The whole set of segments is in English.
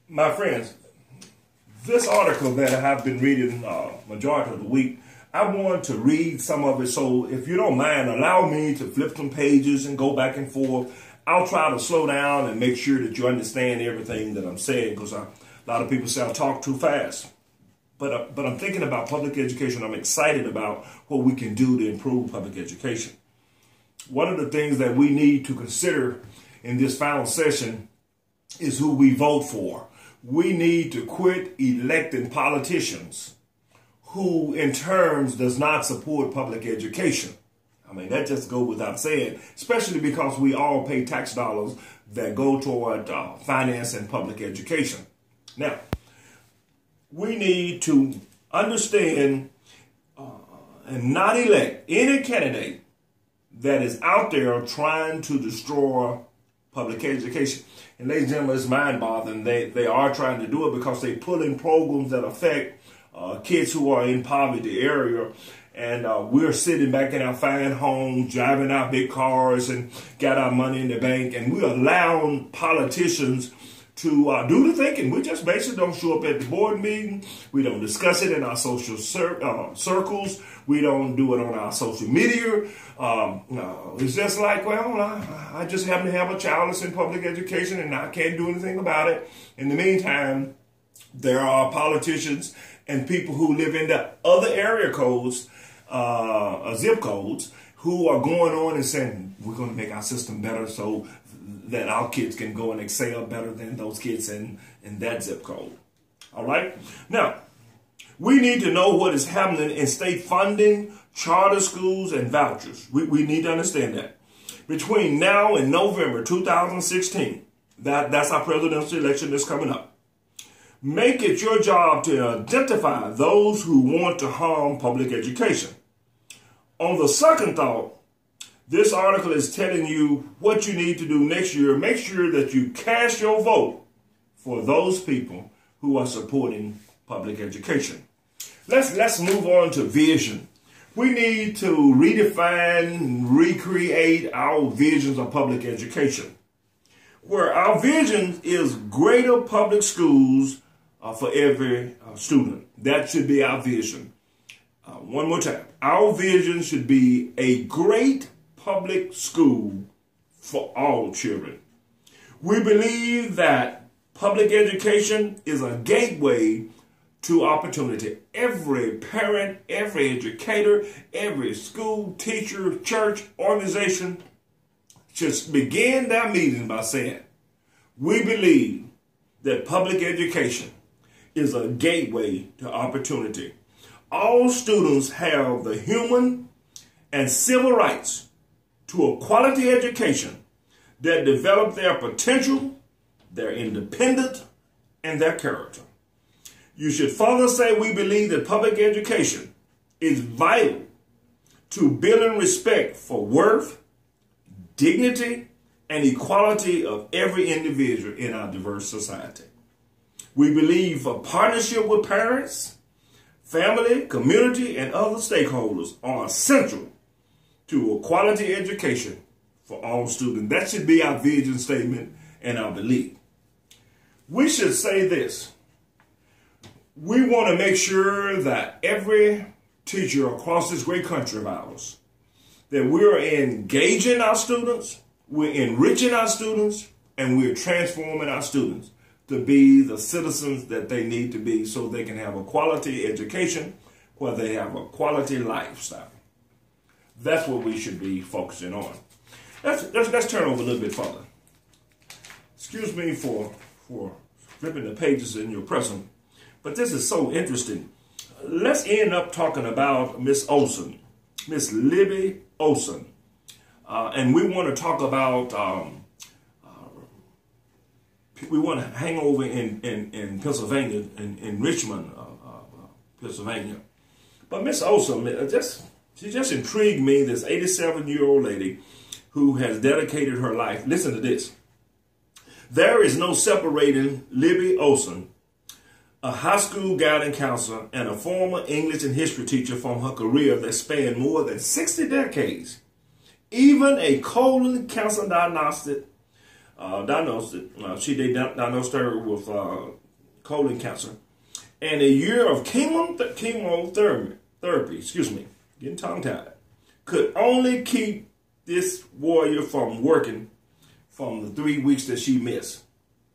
My friends, this article that I have been reading majority of the week, I want to read some of it. So if you don't mind, allow me to flip some pages and go back and forth. I'll try to slow down and make sure that you understand everything that I'm saying, because a lot of people say I talk too fast. But I'm thinking about public education. I'm excited about what we can do to improve public education. One of the things that we need to consider in this final session is who we vote for. We need to quit electing politicians who in terms does not support public education. I mean, that just goes without saying, especially because we all pay tax dollars that go toward financing public education. Now, we need to understand and not elect any candidate that is out there trying to destroy public education. And ladies and gentlemen, it's mind-boggling. They are trying to do it because they put in programs that affect kids who are in poverty area. And we're sitting back in our fine homes, driving our big cars and got our money in the bank. And we're allowing politicians to do the thinking. We just basically don't show up at the board meeting. We don't discuss it in our social circles. We don't do it on our social media. It's just like, well, I just happen to have a child that's in public education and I can't do anything about it. In the meantime, there are politicians and people who live in the other area codes, zip codes, who are going on and saying, we're going to make our system better so that our kids can go and excel better than those kids in that zip code. All right? Now, we need to know what is happening in state funding, charter schools, and vouchers. We need to understand that. Between now and November 2016, that's our presidential election that's coming up. Make it your job to identify those who want to harm public education. On the second thought, this article is telling you what you need to do next year. Make sure that you cast your vote for those people who are supporting public education. Let's move on to vision. We need to redefine and recreate our visions of public education, where our vision is greater public schools for every student. That should be our vision. One more time. Our vision should be a great public school for all children. We believe that public education is a gateway to opportunity. Every parent, every educator, every school, teacher, church, organization should begin their meeting by saying, we believe that public education is a gateway to opportunity. All students have the human and civil rights to a quality education that develop their potential, their independence, and their character. You should further say we believe that public education is vital to building respect for worth, dignity, and equality of every individual in our diverse society. We believe a partnership with parents, family, community, and other stakeholders are essential to a quality education for all students. That should be our vision statement and our belief. We should say this. We want to make sure that every teacher across this great country of ours, that we're engaging our students, we're enriching our students, and we're transforming our students to be the citizens that they need to be so they can have a quality education where they have a quality lifestyle. That's what we should be focusing on. Let's turn over a little bit further. Excuse me for flipping the pages in your present, but this is so interesting. Let's end up talking about Miss Olson, Miss Libby Olson. And we want to talk about, we want to hang over in Pennsylvania, in Richmond, Pennsylvania. But Miss Olson, she just intrigued me, this 87-year-old lady who has dedicated her life. Listen to this. There is no separating Libby Olson, a high school guidance counselor and a former English and history teacher, from her career that spanned more than 60 decades. Even a colon cancer diagnostic diagnosed her with colon cancer. And a year of chemotherapy, getting tongue-tied, could only keep this warrior from working from the 3 weeks that she missed.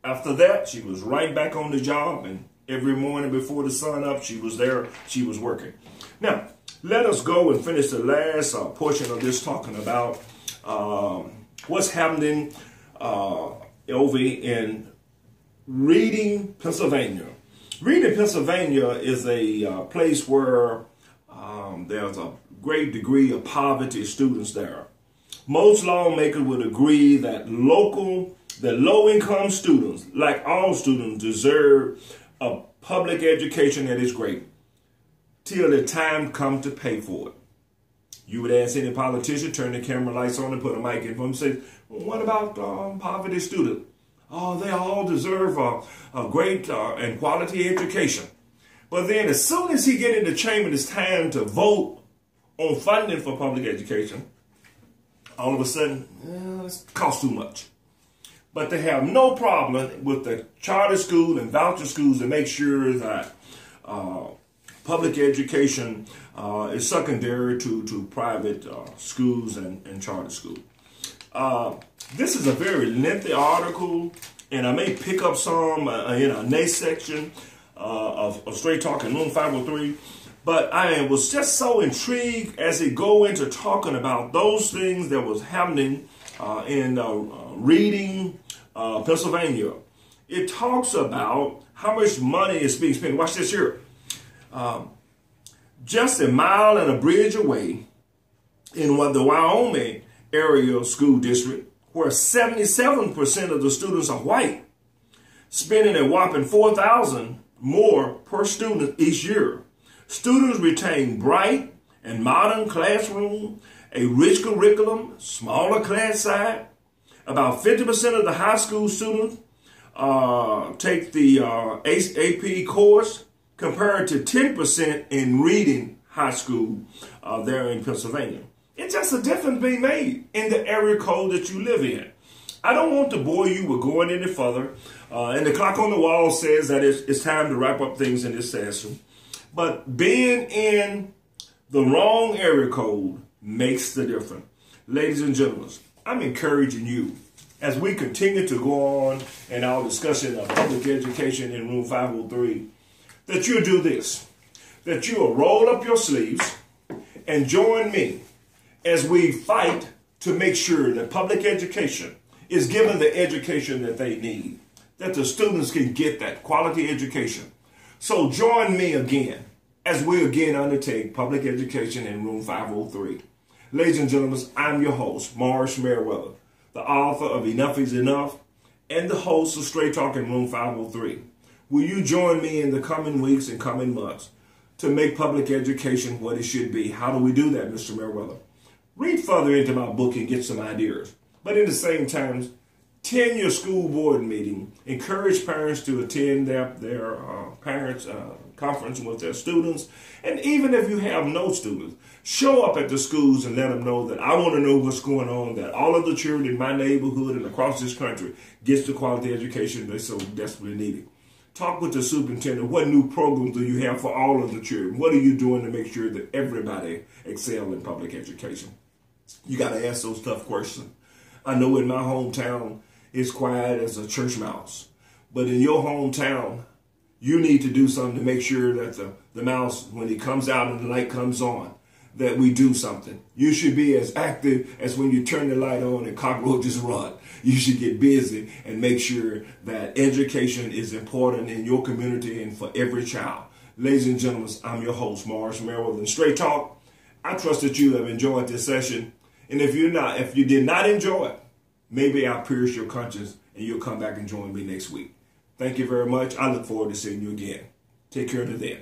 After that, she was right back on the job, and every morning before the sun up, she was there, she was working. Now, let us go and finish the last portion of this talking about what's happening over in Reading, Pennsylvania. Reading, Pennsylvania is a place where there's a great degree of poverty students there. Most lawmakers would agree that low-income students, like all students, deserve a public education that is great till the time comes to pay for it. You would ask any politician, turn the camera lights on and put a mic in for them and say, well, what about poverty students? Oh, they all deserve a great and quality education. But then as soon as he get in the chamber, it's time to vote on funding for public education, all of a sudden, it costs too much. But they have no problem with the charter school and voucher schools to make sure that public education is secondary to private schools and charter schools. This is a very lengthy article, and I may pick up some in our next section of Straight Talk in Room 503. But I was just so intrigued as it go into talking about those things that was happening in Reading, Pennsylvania. It talks about how much money is being spent. Watch this here. Just a mile and a bridge away in the Wyoming area school district, where 77% of the students are white, spending a whopping $4,000 more per student each year. Students retain bright and modern classroom, a rich curriculum, smaller class size. About 50% of the high school students take the AP course, compared to 10% in Reading High School there in Pennsylvania. It's just a difference being made in the area code that you live in. I don't want to bore you with going any further. And the clock on the wall says that it's time to wrap up things in this session. But being in the wrong area code makes the difference. Ladies and gentlemen, I'm encouraging you as we continue to go on in our discussion of public education in Room 503, that you'll do this, that you'll roll up your sleeves and join me as we fight to make sure that public education is given the education that they need, that the students can get that quality education. So join me again as we again undertake public education in Room 503. Ladies and gentlemen, I'm your host, Morris Merriweather, the author of Enough is Enough and the host of Straight Talk in Room 503. Will you join me in the coming weeks and coming months to make public education what it should be? How do we do that, Mr. Merriweather? Read further into my book and get some ideas. But in the same time, attend your school board meeting. Encourage parents to attend their parents' conference with their students. And even if you have no students, show up at the schools and let them know that I want to know what's going on, that all of the children in my neighborhood and across this country gets the quality education they so desperately need. Talk with the superintendent. What new programs do you have for all of the children? What are you doing to make sure that everybody excel in public education? You got to ask those tough questions. I know in my hometown, it's quiet as a church mouse. But in your hometown, you need to do something to make sure that the mouse, when it comes out and the light comes on, that we do something. You should be as active as when you turn the light on and cockroaches run. You should get busy and make sure that education is important in your community and for every child. Ladies and gentlemen, I'm your host, Morris Merriweather. Straight Talk. I trust that you have enjoyed this session. And if you did not enjoy it, maybe I'll pierce your conscience and you'll come back and join me next week. Thank you very much. I look forward to seeing you again. Take care to then.